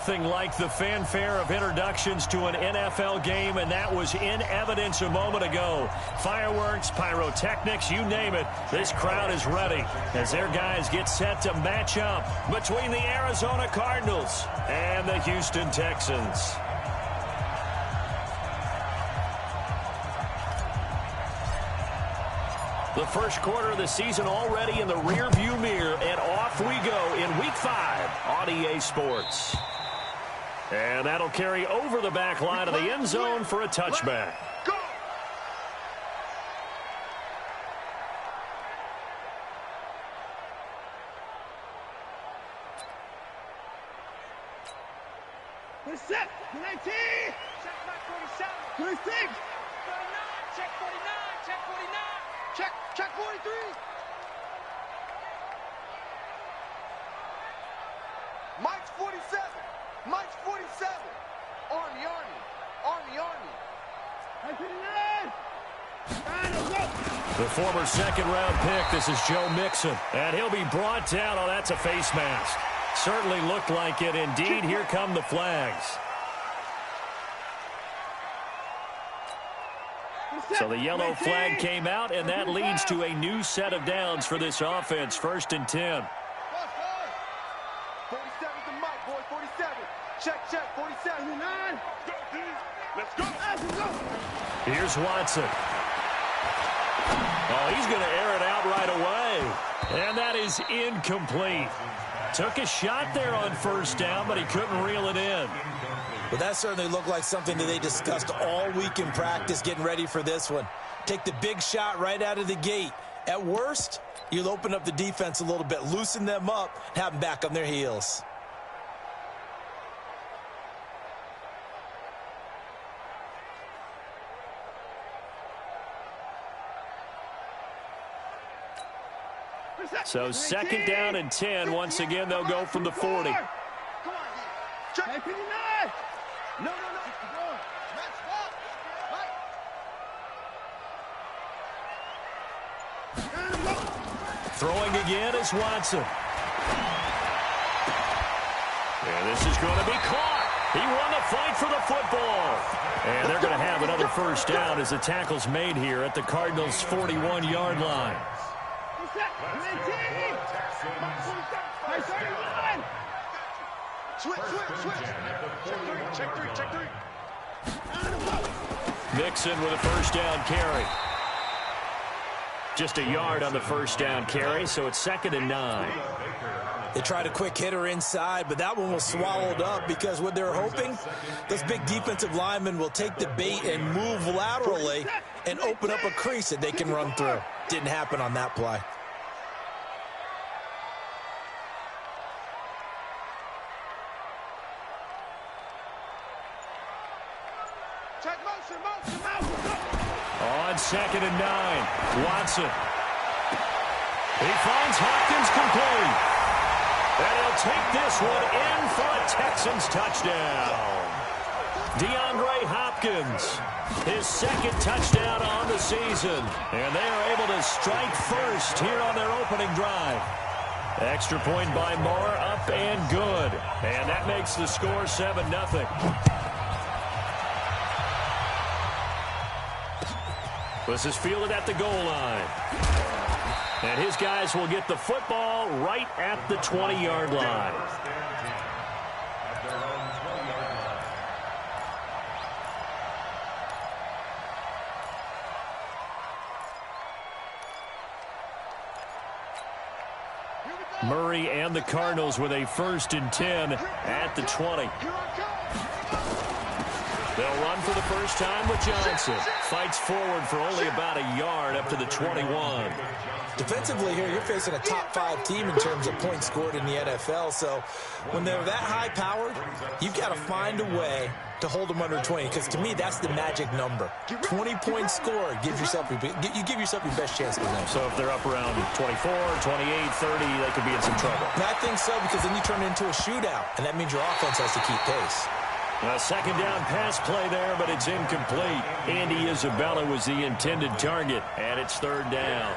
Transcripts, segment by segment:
nothing like the fanfare of introductions to an NFL game, and that was in evidence a moment ago. Fireworks, pyrotechnics, you name it. This crowd is ready as their guys get set to match up between the Arizona Cardinals and the Houston Texans. The first quarter of the season already in the rearview mirror, and off we go in Week 5 on EA Sports. And that'll carry over the back line of the end zone for a touchback. Go! We're set. 19. Check back 47. 26. 49. Check 49. Check 49. Check 43. Mike's 47. Mike's 47. Army. The former second-round pick, this is Joe Mixon. And he'll be brought down. Oh, that's a face mask. Certainly looked like it. Indeed, here come the flags. So the yellow flag came out, and that leads to a new set of downs for this offense. 1st and 10. 47 to Mike, boy. 47. Check. 47. 9. Let's go. Here's Watson. Oh, he's going to air it out right away. And that is incomplete. Took a shot there on 1st down, but he couldn't reel it in. Well, that certainly looked like something that they discussed all week in practice getting ready for this one. Take the big shot right out of the gate. At worst, you'll open up the defense a little bit, loosen them up, and have them back on their heels. So 2nd down and 10. Once again, they'll go from the 40. Come on, check 59. No. Throwing again is Watson. And this is going to be caught. He won the fight for the football. And they're going to have another 1st down as the tackle's made here at the Cardinals' 41-yard line. Switch. Check three. Mixon with a 1st down carry. Just a yard on the 1st down carry, so it's 2nd and 9. They tried a quick hitter inside, but that one was swallowed up because what they're hoping, those big defensive linemen will take the bait and move laterally and open up a crease that they can run through. Didn't happen on that play. On 2nd and 9, Watson. He finds Hopkins complete. And he'll take this one in for a Texans touchdown. DeAndre Hopkins, his 2nd touchdown on the season. And they are able to strike first here on their opening drive. Extra point by Moore, up and good. And that makes the score 7-0. This is fielded at the goal line. And his guys will get the football right at the 20-yard line. Murray and the Cardinals with a 1st and 10 at the 20. They'll run for the first time with Johnson. Fights forward for only about a yard up to the 21. Defensively here, you're facing a top-5 team in terms of points scored in the NFL. So when they're that high-powered, you've got to find a way to hold them under 20. Because to me, that's the magic number. 20 points scored gives yourself your best chance to win. So if they're up around 24, 28, 30, they could be in some trouble. And I think so, because then you turn it into a shootout, and that means your offense has to keep pace. A 2nd down pass play there, but it's incomplete. Andy Isabella was the intended target, and it's 3rd down.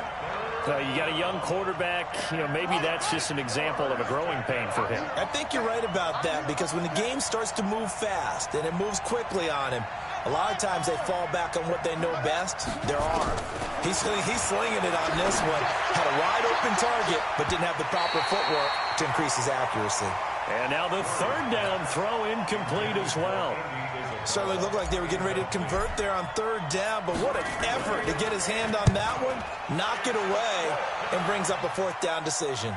You got a young quarterback. Maybe that's just an example of a growing pain for him. I think you're right about that, because when the game starts to move fast and it moves quickly on him, a lot of times they fall back on what they know best, their arm. He's slinging it on this one. Had a wide-open target, but didn't have the proper footwork to increase his accuracy. And now the third down throw incomplete as well. Certainly looked like they were getting ready to convert there on third down, but what an effort to get his hand on that one, knock it away, and brings up a fourth down decision.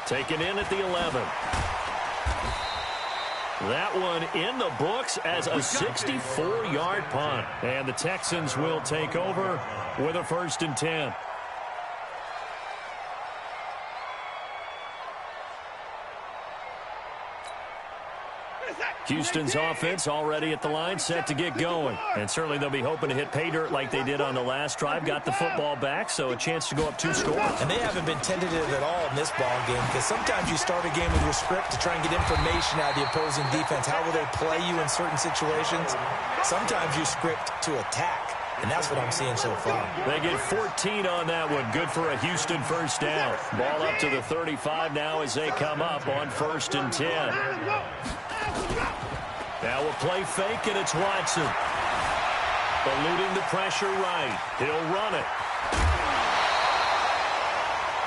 Taken in at the 11. That one in the books as a 64-yard punt. And the Texans will take over with a 1st and 10. Houston's offense already at the line, set to get going. And certainly they'll be hoping to hit pay dirt like they did on the last drive. Got the football back, so a chance to go up 2 scores. And they haven't been tentative at all in this ball game, because sometimes you start a game with your script to try and get information out of the opposing defense. How will they play you in certain situations? Sometimes you script to attack. And that's what I'm seeing so far. They get 14 on that one. Good for a Houston 1st down. Ball up to the 35 now as they come up on 1st and 10. Now a play fake, and it's Watson. Eluding the pressure right. He'll run it.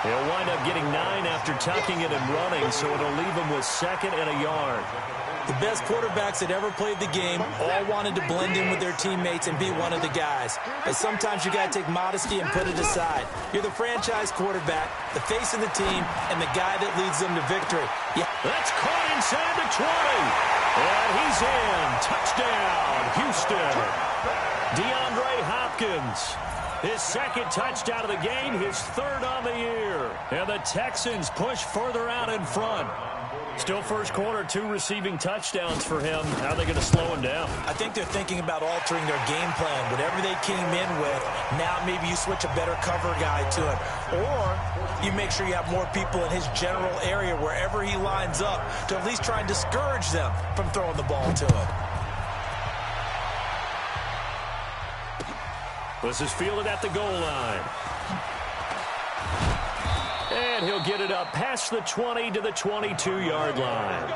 He'll wind up getting 9 after tucking it and running, so it'll leave him with 2nd and a yard. The best quarterbacks that ever played the game all wanted to blend in with their teammates and be one of the guys. But sometimes you got to take modesty and put it aside. You're the franchise quarterback, the face of the team, and the guy that leads them to victory. Yeah. That's caught inside the 20. And he's in. Touchdown, Houston. DeAndre Hopkins. His 2nd touchdown of the game, his 3rd on the year. And the Texans push further out in front. Still first quarter, 2 receiving touchdowns for him. How are they going to slow him down? I think they're thinking about altering their game plan. Whatever they came in with, now maybe you switch a better cover guy to him. Or you make sure you have more people in his general area wherever he lines up to at least try and discourage them from throwing the ball to him. This is fielded at the goal line. And he'll get it up past the 20 to the 22-yard line.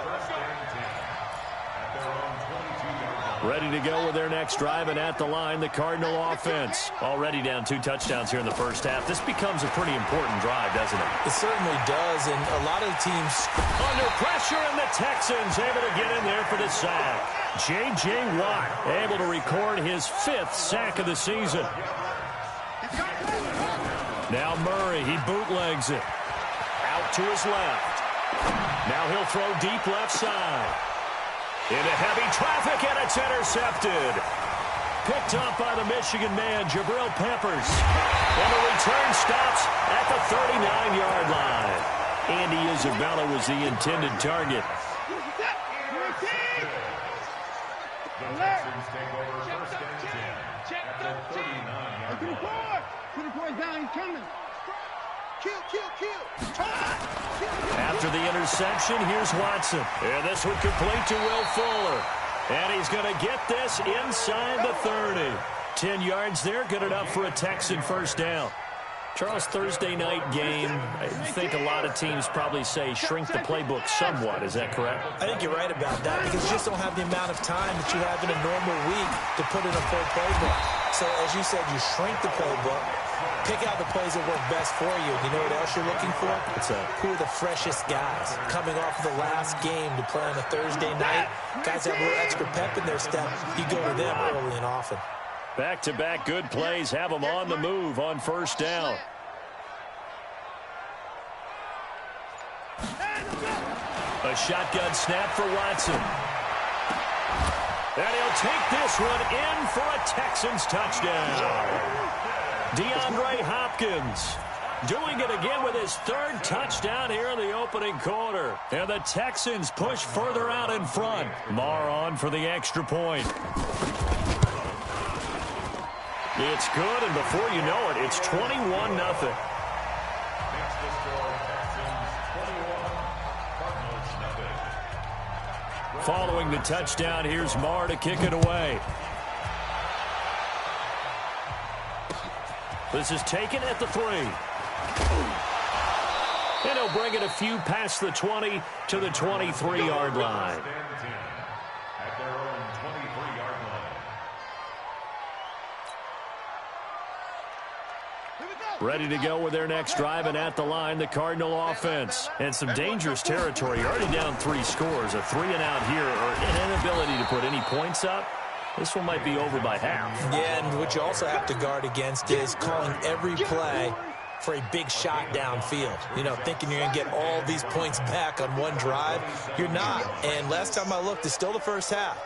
Ready to go with their next drive, and at the line, the Cardinal offense. Already down 2 touchdowns here in the first half. This becomes a pretty important drive, doesn't it? It certainly does, and a lot of the teams under pressure, and the Texans able to get in there for the sack. J.J. Watt able to record his 5th sack of the season. Now Murray, he bootlegs it. Out to his left. Now he'll throw deep left side. Into heavy traffic, and it's intercepted. Picked up by the Michigan man, Jabril Peppers. And the return stops at the 39-yard line. Andy Isabella was the intended target. After the interception, here's Watson. And this one complete to Will Fuller. And he's going to get this inside the 30. 10 yards there, good enough for a Texan 1st down. Charles, Thursday night game, I think a lot of teams probably say shrink the playbook somewhat. Is that correct? I think you're right about that, because you just don't have the amount of time that you have in a normal week to put in a full playbook. So, as you said, you shrink the playbook, pick out the plays that work best for you. You know what else you're looking for? Who are the freshest guys coming off of the last game to play on a Thursday night? Guys that have a little extra pep in their step, you go to them early and often. Back-to-back good plays have them on the move on 1st down. A shotgun snap for Watson. And he'll take this one in for a Texans touchdown. DeAndre Hopkins doing it again with his 3rd touchdown here in the opening quarter. And the Texans push further out in front. Marr on for the extra point. It's good, and before you know it, it's 21-0. Following the touchdown, here's Marr to kick it away. This is taken at the 3. And he'll bring it a few past the 20 to the 23-yard line. At their own 23-yard line. Ready to go with their next drive, and at the line, the Cardinal offense. And some dangerous territory. You're already down 3 scores. A 3-and-out here, or an inability to put any points up. This one might be over by half. Yeah, and what you also have to guard against is calling every play for a big shot downfield. You know, thinking you're going to get all these points back on one drive. You're not. And last time I looked, it's still the first half.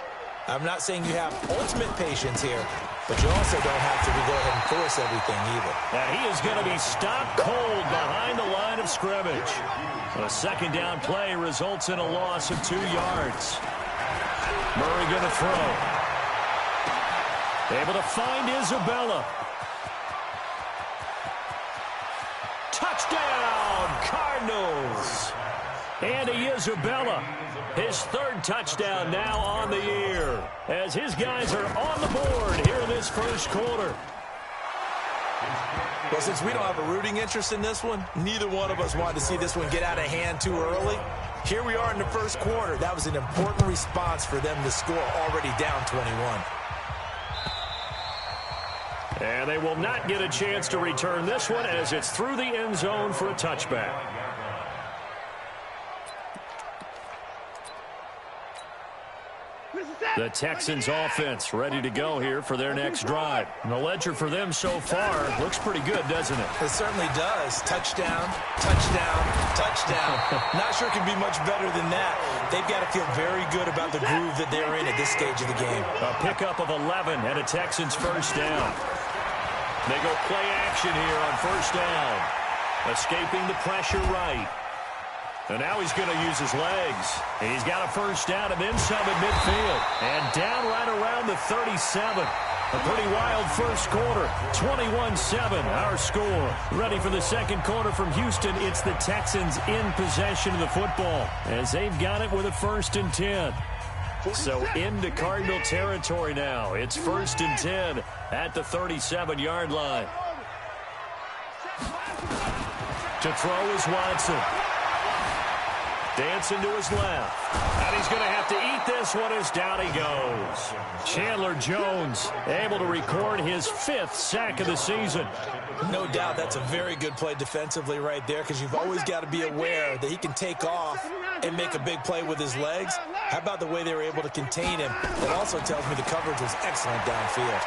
I'm not saying you have ultimate patience here, but you also don't have to go ahead and force everything either. And he is going to be stopped cold behind the line of scrimmage. A second down play results in a loss of 2 yards. Murray going to throw. Able to find Isabella. Touchdown, Cardinals. Andy Isabella, his 3rd touchdown now on the year, as his guys are on the board here in this first quarter. Well, since we don't have a rooting interest in this one, neither one of us wanted to see this one get out of hand too early. Here we are in the first quarter. That was an important response for them to score, already down 21. And they will not get a chance to return this one as it's through the end zone for a touchback. The Texans offense ready to go here for their next drive. And the ledger for them so far looks pretty good, doesn't it? It certainly does. Touchdown, touchdown, touchdown. Not sure it can be much better than that. They've got to feel very good about the groove that they're in at this stage of the game. A pickup of 11 and a Texans first down. They go play action here on first down. Escaping the pressure right. And now he's going to use his legs. He's got a first down and then some at midfield. And down right around the 37. A pretty wild first quarter. 21-7, our score. Ready for the second quarter from Houston. It's the Texans in possession of the football, as they've got it with a 1st and 10. So into Cardinal territory now. It's 1st and 10 at the 37-yard line. To throw is Watson. Dancing to his left. And he's going to have to eat this one as down he goes. Chandler Jones able to record his 5th sack of the season. No doubt that's a very good play defensively right there, because you've always got to be aware that he can take off and make a big play with his legs. How about the way they were able to contain him? That also tells me the coverage was excellent downfield.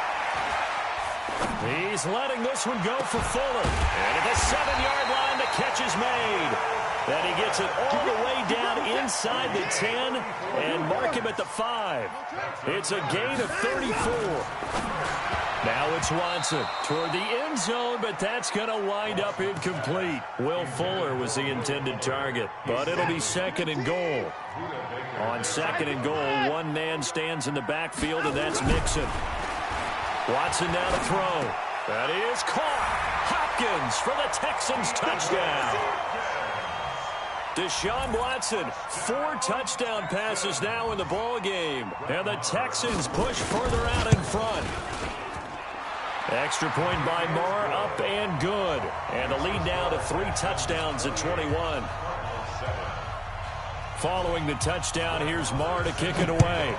He's letting this one go for Fuller. And at the 7-yard line, the catch is made. And he gets it all the way down inside the 10 and mark him at the 5. It's a gain of 34. Now it's Watson toward the end zone, but that's going to wind up incomplete. Will Fuller was the intended target, but it'll be 2nd and goal. On 2nd and goal, one man stands in the backfield, and that's Mixon. Watson now to throw. That is caught. Hopkins for the Texans touchdown. Deshaun Watson, 4 touchdown passes now in the ball game, and the Texans push further out in front. Extra point by Marr, up and good, and the lead now to 3 touchdowns at 21. Following the touchdown, here's Marr to kick it away.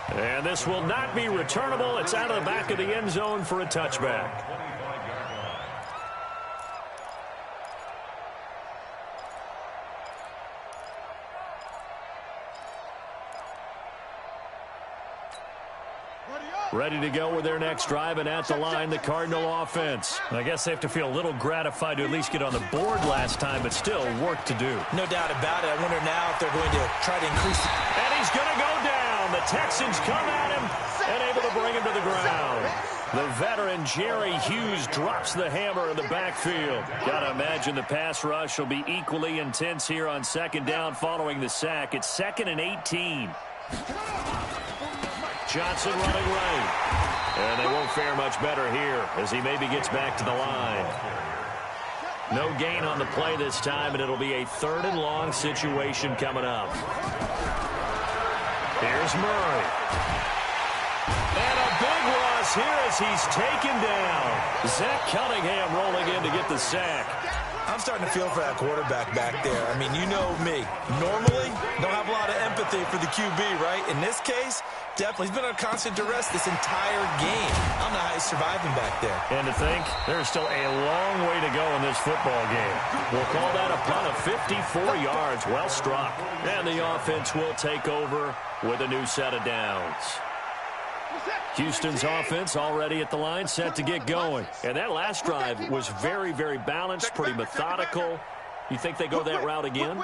And this will not be returnable. It's out of the back of the end zone for a touchback. Ready to go with their next drive, and at the line, the Cardinal offense. I guess they have to feel a little gratified to at least get on the board last time, but still work to do. No doubt about it. I wonder now if they're going to try to increase. And he's going to go down. The Texans come at him and able to bring him to the ground. The veteran Jerry Hughes drops the hammer in the backfield. Got to imagine the pass rush will be equally intense here on 2nd down following the sack. It's 2nd and 18. Johnson running right. And they won't fare much better here as he maybe gets back to the line. No gain on the play this time, and it'll be a 3rd and long situation coming up. Here's Murray. loss here as he's taken down. Zach Cunningham rolling in to get the sack. I'm starting to feel for that quarterback back there. I mean, you know me. Normally, don't have a lot of empathy for the QB, right? In this case, definitely. He's been under constant duress this entire game. I don't know how he's surviving back there. And to think, there's still a long way to go in this football game. We'll call that a punt of 54 yards. Well struck. And the offense will take over with a new set of downs. Houston's offense already at the line, set to get going. And that last drive was very, very balanced, pretty methodical. You think they go that route again?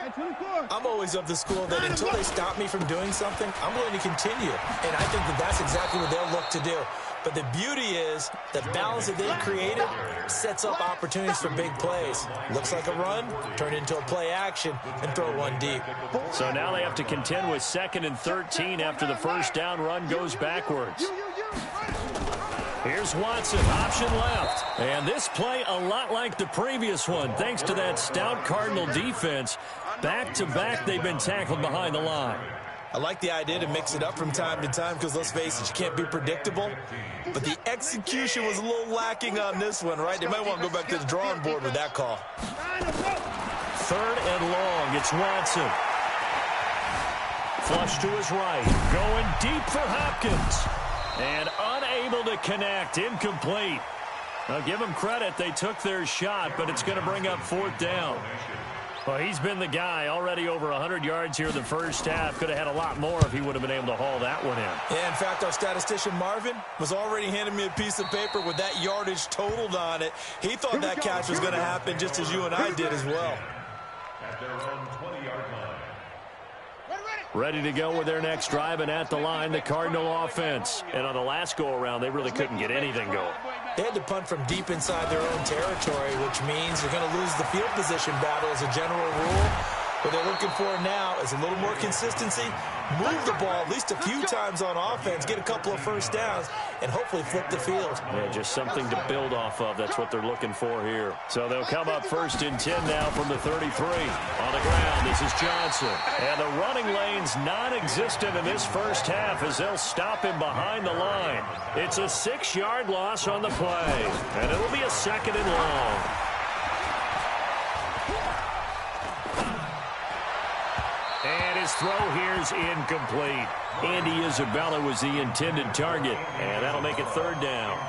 I'm always of the school that until they stop me from doing something, I'm willing to continue. And I think that that's exactly what they'll look to do. But the beauty is the balance that they've created sets up opportunities for big plays. Looks like a run, turn it into a play action, and throw one deep. So now they have to contend with 2nd and 13 after the first down run goes backwards. Here's Watson, option left. And this play a lot like the previous one, thanks to that stout Cardinal defense. Back-to-back, they've been tackled behind the line. I like the idea to mix it up from time to time because, let's face it, you can't be predictable. But the execution was a little lacking on this one, right? They might want to go back to the drawing board with that call. 3rd and long, it's Watson. Flush to his right, going deep for Hopkins. And unable to connect, incomplete. I'll give them credit, they took their shot, but it's going to bring up 4th down. Well, he's been the guy, already over 100 yards here in the first half. Could have had a lot more if he would have been able to haul that one in. Yeah, in fact, our statistician Marvin was already handing me a piece of paper with that yardage totaled on it. He thought that catch was going to happen just as you and I did as well. At their own 20-yard line. Ready to go with their next drive, and at the line, the Cardinal offense. And on the last go-around, they really couldn't get anything going. They had to punt from deep inside their own territory, which means they're going to lose the field position battle as a general rule. What they're looking for now is a little more consistency, move the ball at least a few times on offense, get a couple of first downs, and hopefully flip the field. Yeah, just something to build off of. That's what they're looking for here. So they'll come up 1st and 10 now from the 33. On the ground, this is Johnson. And the running lane's non-existent in this first half as they'll stop him behind the line. It's a 6-yard loss on the play, and it'll be a 2nd and long. And his throw here's incomplete. Andy Isabella was the intended target, and that'll make it 3rd down.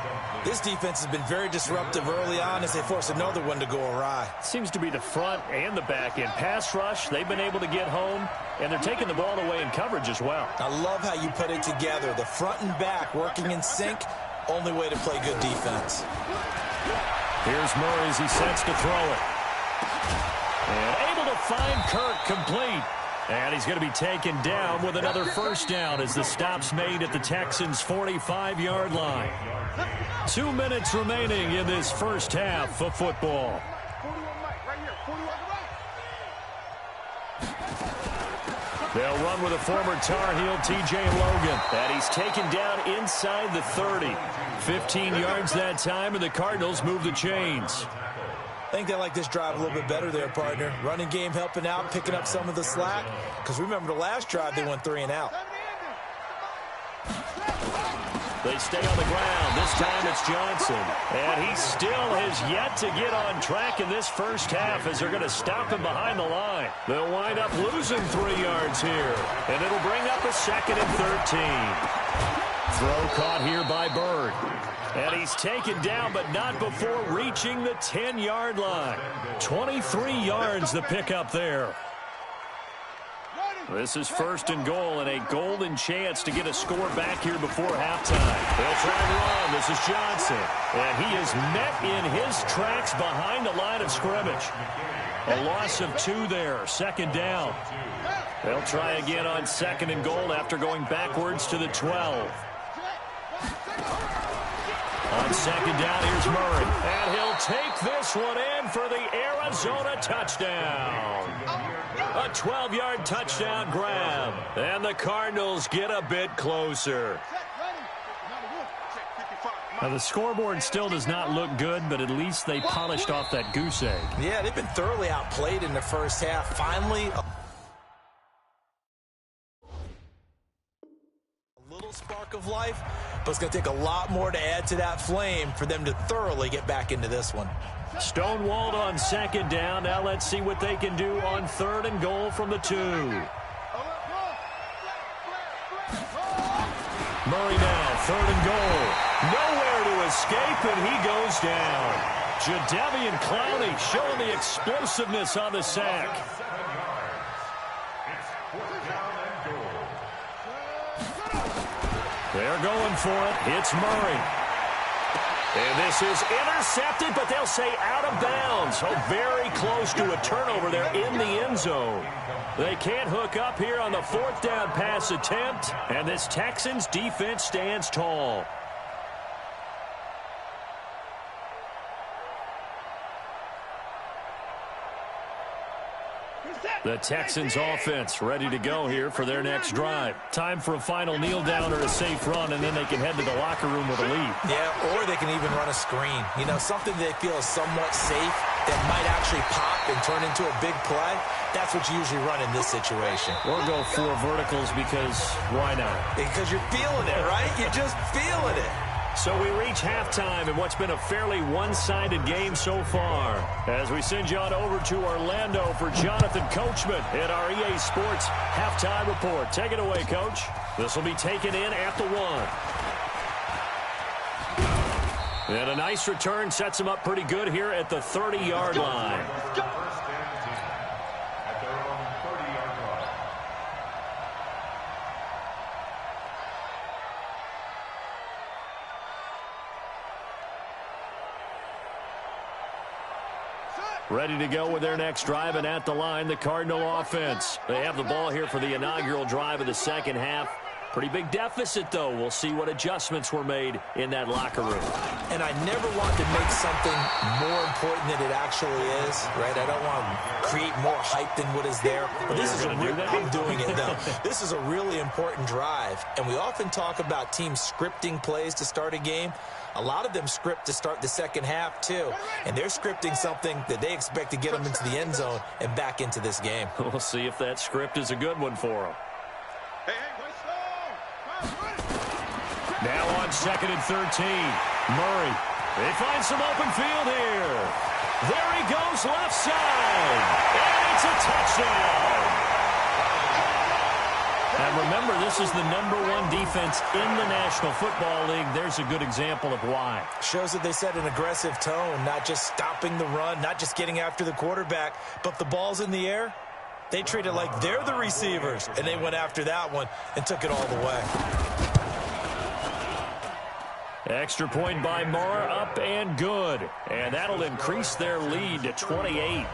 This defense has been very disruptive early on as they force another one to go awry. Seems to be the front and the back end. Pass rush, they've been able to get home, and they're taking the ball away in coverage as well. I love how you put it together. The front and back working in sync, only way to play good defense. Here's Murray as he sets to throw it. And able to find Kirk complete. And he's going to be taken down with another first down as the stop's made at the Texans' 45-yard line. 2 minutes remaining in this first half of football. They'll run with a former Tar Heel, T.J. Logan. And he's taken down inside the 30. 15 yards that time, and the Cardinals move the chains. I think they like this drive a little bit better there, partner. Running game helping out, picking up some of the slack. Because remember the last drive, they went 3 and out. They stay on the ground. This time it's Johnson. And he still has yet to get on track in this first half as they're going to stop him behind the line. They'll wind up losing 3 yards here. And it'll bring up a 2nd and 13. Throw caught here by Bird. And he's taken down, but not before reaching the 10-yard line. 23 yards the pickup there. This is 1st and goal, and a golden chance to get a score back here before halftime. They'll try and run. This is Johnson. And he is met in his tracks behind the line of scrimmage. A loss of 2 there, 2nd down. They'll try again on 2nd and goal after going backwards to the 12. On 2nd down, here's Murray. And he'll take this one in for the Arizona touchdown. A 12-yard touchdown grab. And the Cardinals get a bit closer. Now, the scoreboard still does not look good, but at least they polished off that goose egg. Yeah, they've been thoroughly outplayed in the first half. Finally, a little spark of life, but it's going to take a lot more to add to that flame for them to thoroughly get back into this one. Stonewalled on second down. Now let's see what they can do on third and goal from the 2. Murray now, third and goal. Nowhere to escape, and he goes down. Jadeveon Clowney showing the explosiveness on the sack. They're going for it. It's Murray. And this is intercepted, but they'll say out of bounds. So very close to a turnover there in the end zone. They can't hook up here on the 4th down pass attempt, and this Texans defense stands tall. The Texans offense ready to go here for their next drive. Time for a final kneel down or a safe run, and then they can head to the locker room with a lead. Yeah, or they can even run a screen. You know, something they feel is somewhat safe that might actually pop and turn into a big play. That's what you usually run in this situation. Or go 4 verticals because why not? Because you're feeling it, right? You're just feeling it. So we reach halftime in what's been a fairly one-sided game so far. As we send you on over to Orlando for Jonathan Coachman at our EA Sports Halftime Report. Take it away, Coach. This will be taken in at the 1. And a nice return sets him up pretty good here at the 30-yard line. Ready to go with their next drive, and at the line, the Cardinal offense. They have the ball here for the inaugural drive of the second half. Pretty big deficit, though. We'll see what adjustments were made in that locker room. And I never want to make something more important than it actually is, right? I don't want to create more hype than what is there. But this is a I'm doing it, though. This is a really important drive. And we often talk about teams scripting plays to start a game. A lot of them script to start the second half, too. And they're scripting something that they expect to get them into the end zone and back into this game. We'll see if that script is a good one for them. Now on 2nd and 13. Murray. They find some open field here. There he goes left side. And it's a touchdown. And remember, this is the #1 defense in the National Football League. There's a good example of why. Shows that they set an aggressive tone, not just stopping the run, not just getting after the quarterback, but the ball's in the air. They treat it like they're the receivers, and they went after that one and took it all the way. Extra point by Murray, up and good. And that'll increase their lead to 28.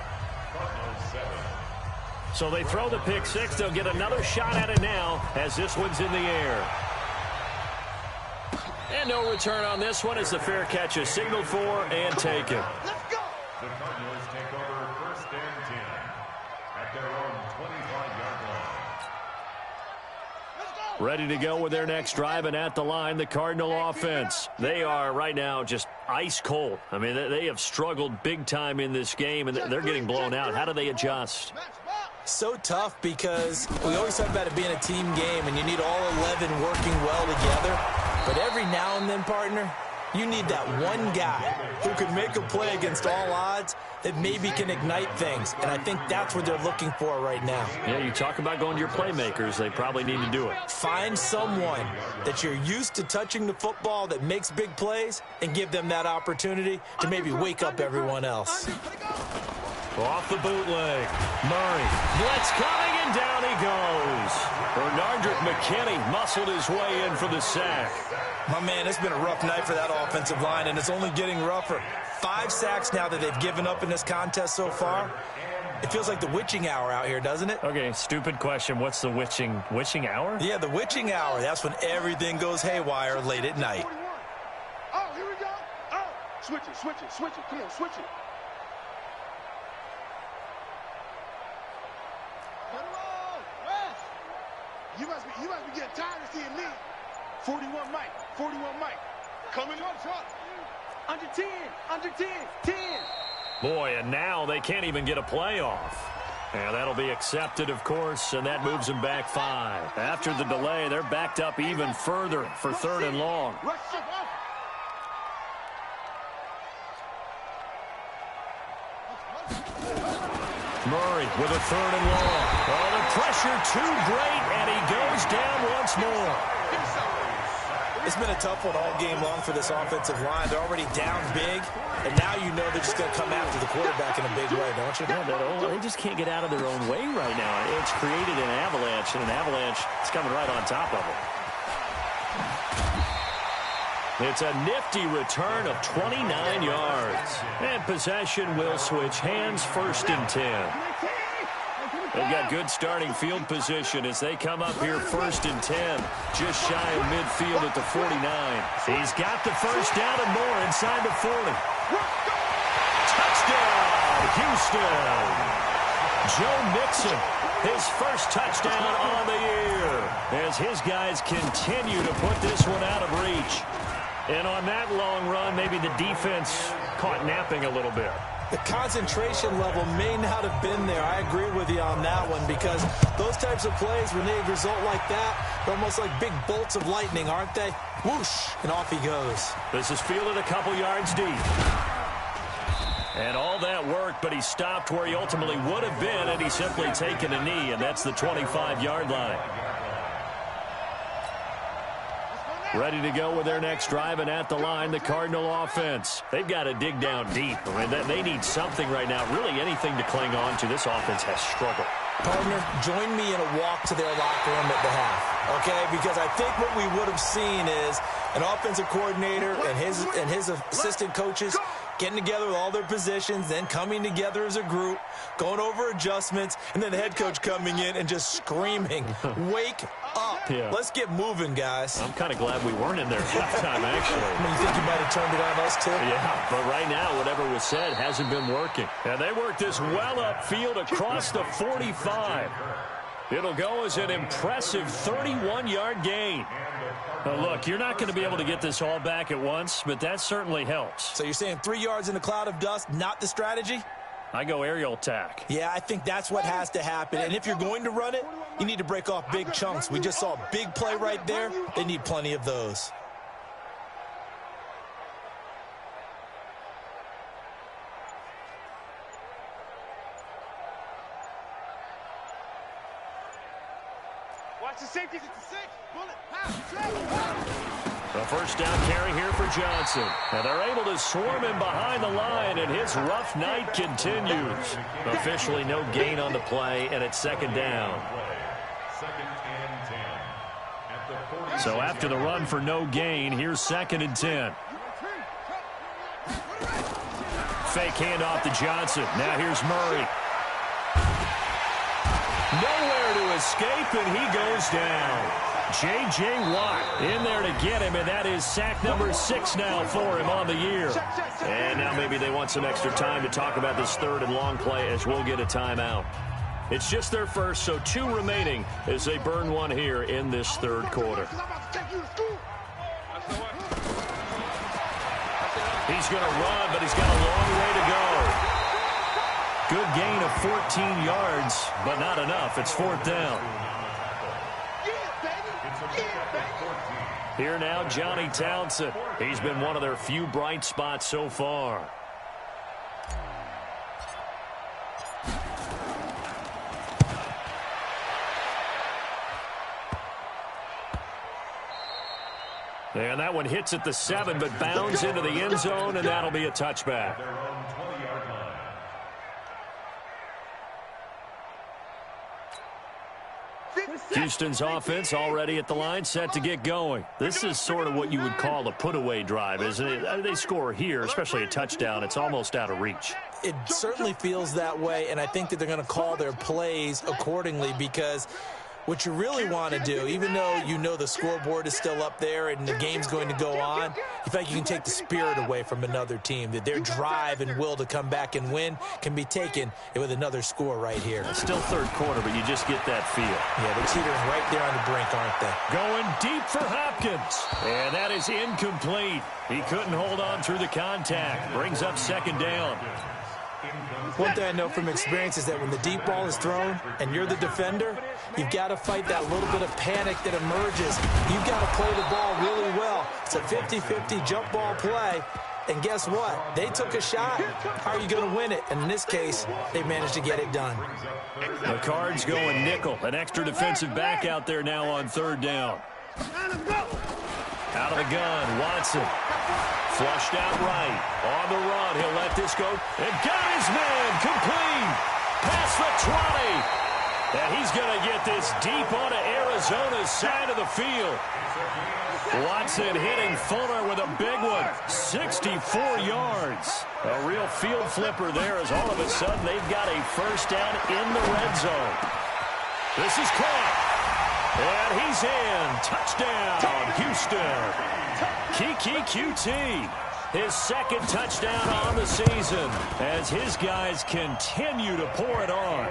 So they throw the pick six. They'll get another shot at it now as this one's in the air. And no return on this one as the fair catch is signaled for and taken. Let's go. The Cardinals take over 1st and 10 at their own 25-yard line. Let's go. Ready to go with their next drive, and at the line, the Cardinal offense. They are right now just ice cold. I mean, they have struggled big time in this game, and they're getting blown out. How do they adjust? So tough because we always talk about it being a team game, and you need all 11 working well together. But every now and then, partner, you need that one guy who can make a play against all odds that maybe can ignite things. And I think that's what they're looking for right now. Yeah, you talk about going to your playmakers. They probably need to do it. Find someone that you're used to touching the football that makes big plays and give them that opportunity to maybe wake up everyone else. Off the bootleg. Murray. Blitz coming, and down he goes. Bernardrick McKinney muscled his way in for the sack. My man, it's been a rough night for that offensive line, and it's only getting rougher. 5 sacks now that they've given up in this contest so far. It feels like the witching hour out here, doesn't it? Okay, stupid question. What's the witching hour? Yeah, the witching hour. That's when everything goes haywire late at night. Oh, here we go. Oh, switch it, switch it, switch it. Come on, switch it. You must be getting tired of seeing me. 41 Mike, 41 Mike. Coming up front. Under 10, under 10, 10. Boy, and now they can't even get a play off. And that'll be accepted, of course, and that moves them back 5. After the delay, they're backed up even further for 3rd and long. Murray with a 3rd and long. Oh, the pressure too great, and he goes down once more. It's been a tough one all game long for this offensive line. They're already down big, and now you know they're just going to come after the quarterback in a big way, don't you? Yeah, they just can't get out of their own way right now. It's created an avalanche, and an avalanche is coming right on top of them. It's a nifty return of 29 yards. And possession will switch hands, 1st and 10. They've got good starting field position as they come up here 1st and 10. Just shy of midfield at the 49. He's got the first down and more inside the 40. Touchdown, Houston. Joe Mixon, his first touchdown on the year as his guys continue to put this one out of reach. And on that long run, maybe the defense caught napping a little bit. The concentration level may not have been there. I agree with you on that one because those types of plays, when they result like that, they're almost like big bolts of lightning, aren't they? Whoosh, and off he goes. This is fielded a couple yards deep. And all that work, but he stopped where he ultimately would have been, and he's simply taken a knee, and that's the 25-yard line. Ready to go with their next drive, and at the line, the Cardinal offense. They've got to dig down deep. I mean, they need something right now, really anything to cling on to. This offense has struggled. Partner, join me in a walk to their locker room at the half, okay? Because I think what we would have seen is an offensive coordinator and his assistant coaches getting together with all their positions, then coming together as a group, going over adjustments, and then the head coach coming in and just screaming, wake up. Yeah. Let's get moving, guys. I'm kind of glad we weren't in there halftime, actually. I mean, you think you might have turned it on us, too? Yeah, but right now, whatever was said hasn't been working. And they worked this well upfield across the 45. It'll go as an impressive 31-yard gain. Now, look, you're not going to be able to get this all back at once, but that certainly helps. So you're saying 3 yards in a cloud of dust, not the strategy? I go aerial attack. Yeah, I think that's what has to happen. And if you're going to run it, you need to break off big chunks. We just saw a big play right there. They need plenty of those. Watch the safeties. It's a 6. Bullet. Pass. A first down carry here for Johnson. And they're able to swarm him behind the line, and his rough night continues. Officially no gain on the play, and it's 2nd down. So after the run for no gain, here's 2nd and 10. Fake handoff to Johnson. Now here's Murray. Nowhere to escape, and he goes down. J.J. Watt in there to get him, and that is sack number 6 now for him on the year. And now maybe they want some extra time to talk about this 3rd and long play as we'll get a timeout. It's just their first, so 2 remaining as they burn one here in this 3rd quarter. He's going to run, but he's got a long way to go. Good gain of 14 yards, but not enough. It's 4th down. Here now, Johnny Townsend. He's been one of their few bright spots so far. And that one hits at the 7, but bounds into the end zone, and that'll be a touchback. Houston's offense already at the line, set to get going. This is sort of what you would call a put-away drive, isn't it? They score here, especially a touchdown. It's almost out of reach. It certainly feels that way, and I think that they're going to call their plays accordingly because what you really want to do, even though you know the scoreboard is still up there and the game's going to go on, you think you can take the spirit away from another team, that their drive and will to come back and win can be taken with another score right here. It's still 3rd quarter, but you just get that feel. Yeah, they're teetering right there on the brink, aren't they? Going deep for Hopkins. And that is incomplete. He couldn't hold on through the contact. Brings up 2nd down. One thing I know from experience is that when the deep ball is thrown and you're the defender, you've got to fight that little bit of panic that emerges. You've got to play the ball really well. It's a 50-50 jump ball play. And guess what? They took a shot. How are you going to win it? And in this case, they managed to get it done. The Cards going nickel. An extra defensive back out there now on third down. Out of the gun, Watson. Flushed out right. On the run, he'll let this go. And got his man complete. Past the 20. And he's going to get this deep onto Arizona's side of the field. Watson hitting Fuller with a big one. 64 yards. A real field flipper there as all of a sudden they've got a first down in the red zone. This is caught. And he's in. Touchdown, Houston. Kiki QT. His second touchdown on the season as his guys continue to pour it on.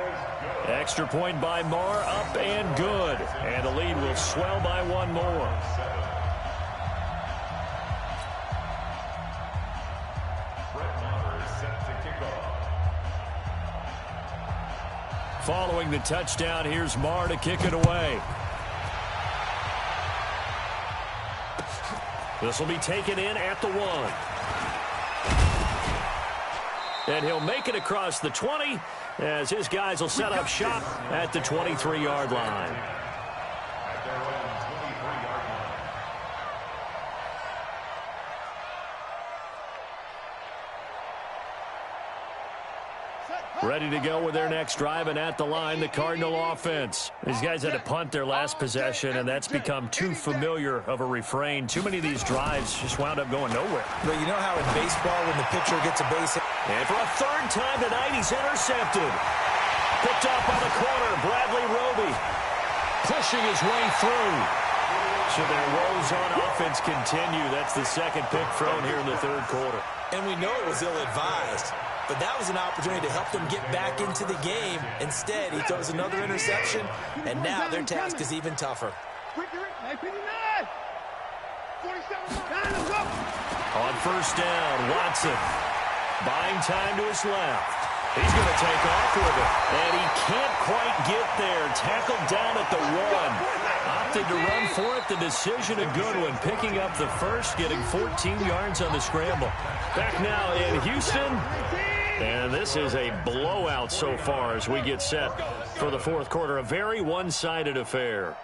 Extra point by Marr, up and good. And the lead will swell by one more. Following the touchdown, here's Marr to kick it away. This will be taken in at the 1. And he'll make it across the 20 as his guys will set up shop at the 23-yard line. Ready to go with their next drive, and at the line, the Cardinal offense. These guys had to punt their last possession, and that's become too familiar of a refrain. Too many of these drives just wound up going nowhere. But you know how in baseball when the pitcher gets a base hit? And for a third time tonight, he's intercepted. Picked up by the corner, Bradley Roby. Pushing his way through. So their woes on offense continue. That's the second pick thrown here in the third quarter. And we know it was ill-advised. But that was an opportunity to help them get back into the game. Instead, he throws another interception, and now their task is even tougher. On first down, Watson buying time to his left. He's going to take off with it, and he can't quite get there. Tackled down at the 1. Opted to run for it. The decision a good one. Picking up the first, getting 14 yards on the scramble. Back now in Houston. And this is a blowout so far as we get set for the fourth quarter. A very one-sided affair.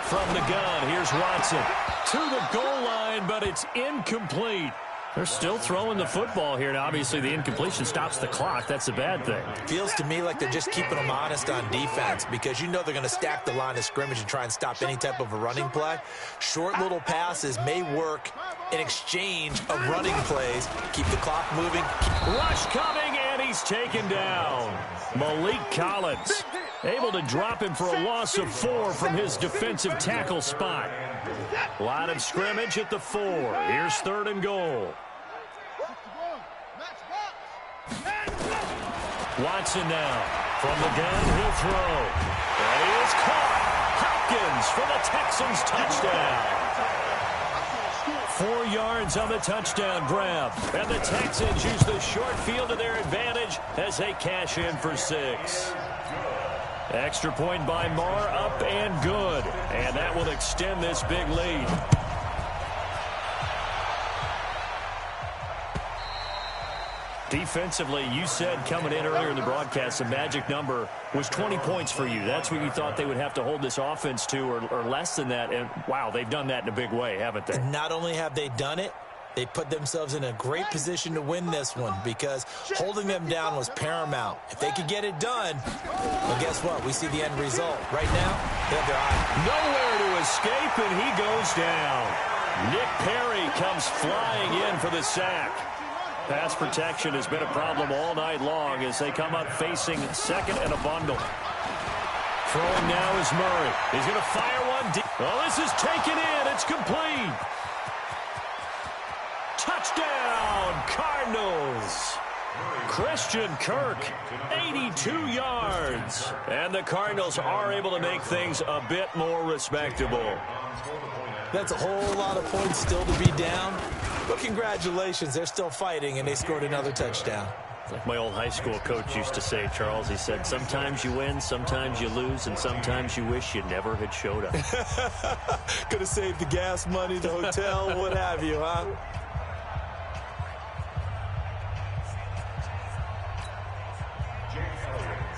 From the gun, here's Watson to the goal line, but it's incomplete. They're still throwing the football here, and obviously the incompletion stops the clock. That's a bad thing. Feels to me like they're just keeping them honest on defense because you know they're going to stack the line of scrimmage and try and stop any type of a running play. Short little passes may work in exchange of running plays. Keep the clock moving. Rush coming, and he's taken down. Malik Collins able to drop him for a loss of 4 from his defensive tackle spot. Line of scrimmage at the 4. Here's third and goal. Watson now. From the gun, he'll throw. And he is caught. Hopkins for the Texans touchdown. 4 yards on the touchdown grab. And the Texans use the short field to their advantage as they cash in for 6. Extra point by Marr, up and good. And that will extend this big lead. Defensively, you said coming in earlier in the broadcast, the magic number was 20 points for you. That's what you thought they would have to hold this offense to, or less than that. And, wow, they've done that in a big way, haven't they? And not only have they done it, they put themselves in a great position to win this one because holding them down was paramount. If they could get it done, well, guess what? We see the end result. Right now, they have their eye. Nowhere to escape, and he goes down. Nick Perry comes flying in for the sack. Pass protection has been a problem all night long as they come up facing second and a bundle. Throwing now is Murray. He's going to fire one deep. Oh, this is taken in. It's complete. Touchdown, Cardinals. Christian Kirk, 82 yards. And the Cardinals are able to make things a bit more respectable. That's a whole lot of points still to be down. But congratulations, they're still fighting, and they scored another touchdown. Like my old high school coach used to say, Charles, he said, sometimes you win, sometimes you lose, and sometimes you wish you never had showed up. Could have saved the gas money, the hotel, what have you, huh?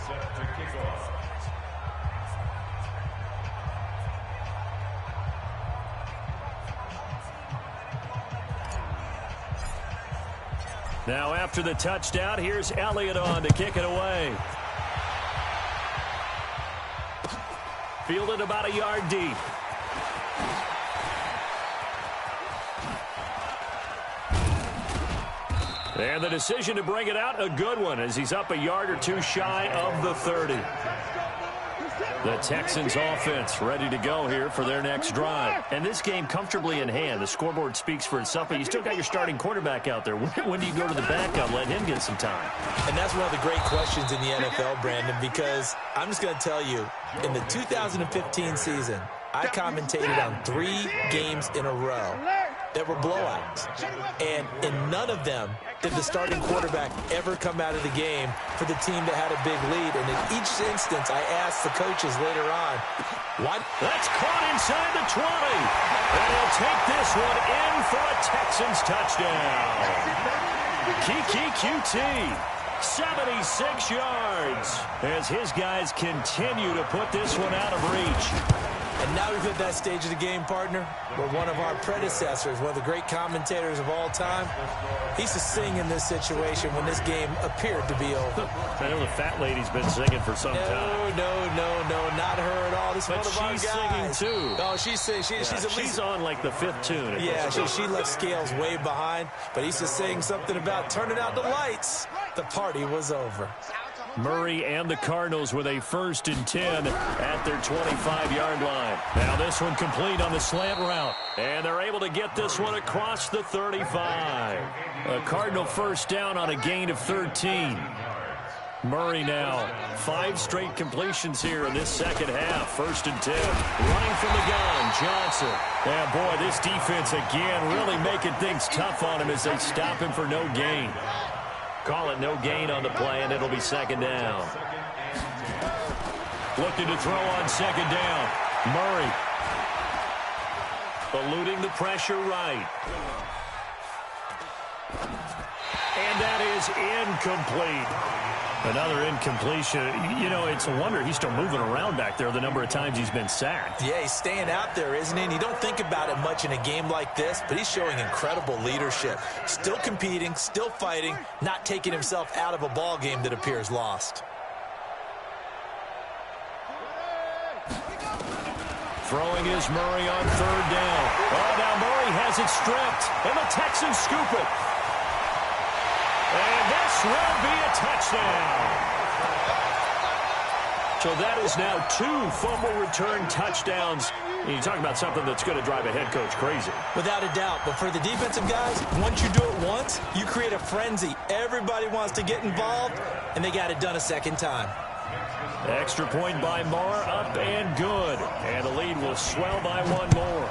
Set to kick off. Now after the touchdown, here's Elliott on to kick it away. Fielded about a yard deep. And the decision to bring it out, a good one, as he's up a yard or two shy of the 30. The Texans offense ready to go here for their next drive. And this game comfortably in hand. The scoreboard speaks for itself, but you still got your starting quarterback out there. When do you go to the backup, let him get some time? And that's one of the great questions in the NFL, Brandon, because I'm just going to tell you, in the 2015 season, I commentated on 3 games in a row that were blowouts. And in none of them did the starting quarterback ever come out of the game for the team that had a big lead. And in each instance, I asked the coaches later on, what? That's caught inside the 20. And he'll take this one in for a Texans touchdown. Kiki QT, 76 yards, as his guys continue to put this one out of reach. And now we've hit that stage of the game, partner, where one of our predecessors, one of the great commentators of all time, he used to sing in this situation when this game appeared to be over. I know the fat lady's been singing for some time. No, not her at all. This is one of our guys. She's singing, too. Oh, she's singing. She's on, like, the 5th tune. Yeah, she left Scales way behind, but he used to sing something about turning out the lights. The party was over. Murray and the Cardinals with a 1st and 10 at their 25-yard line. Now this one complete on the slant route. And they're able to get this one across the 35. A Cardinal first down on a gain of 13. Murray now 5 straight completions here in this second half. 1st and 10. Running from the gun, Johnson. And boy, this defense again really making things tough on him as they stop him for no gain. Call it no gain on the play, and it'll be 2nd down. Looking to throw on 2nd down. Murray. Eluding the pressure right. And that is incomplete. Another incompletion. You know, it's a wonder he's still moving around back there the number of times he's been sacked. Yeah, he's staying out there, isn't he? And you don't think about it much in a game like this, but he's showing incredible leadership. Still competing, still fighting, not taking himself out of a ball game that appears lost. Throwing is Murray on 3rd down. Oh, now Murray has it stripped, and the Texans scoop it. And this will be a touchdown. So that is now 2 fumble return touchdowns. And you talk about something that's going to drive a head coach crazy. Without a doubt. But for the defensive guys, once you do it once, you create a frenzy. Everybody wants to get involved, and they got it done a second time. Extra point by Marr, up and good. And the lead will swell by 1 more.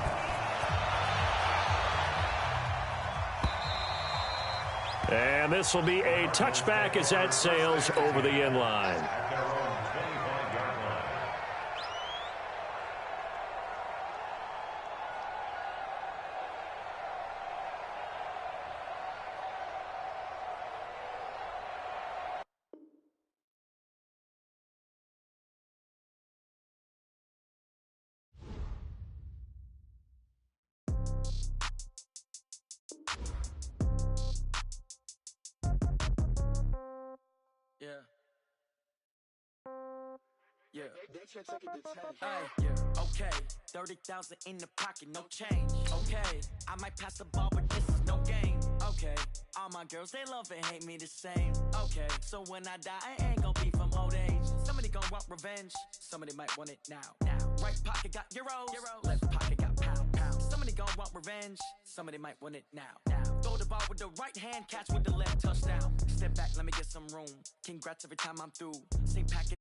And this will be a touchback as that sails over the end line. Okay, 30,000 in the pocket, no change. Okay, I might pass the ball, but this is no game. Okay, all my girls, they love and hate me the same. Okay, so when I die, I ain't gonna be from old age. Somebody gonna want revenge, somebody might want it now. Right pocket got euros, left pocket got pounds. Somebody gonna want revenge, somebody might want it now. Throw the ball with the right hand, catch with the left, touchdown. Step back, let me get some room. Congrats every time I'm through. Same package.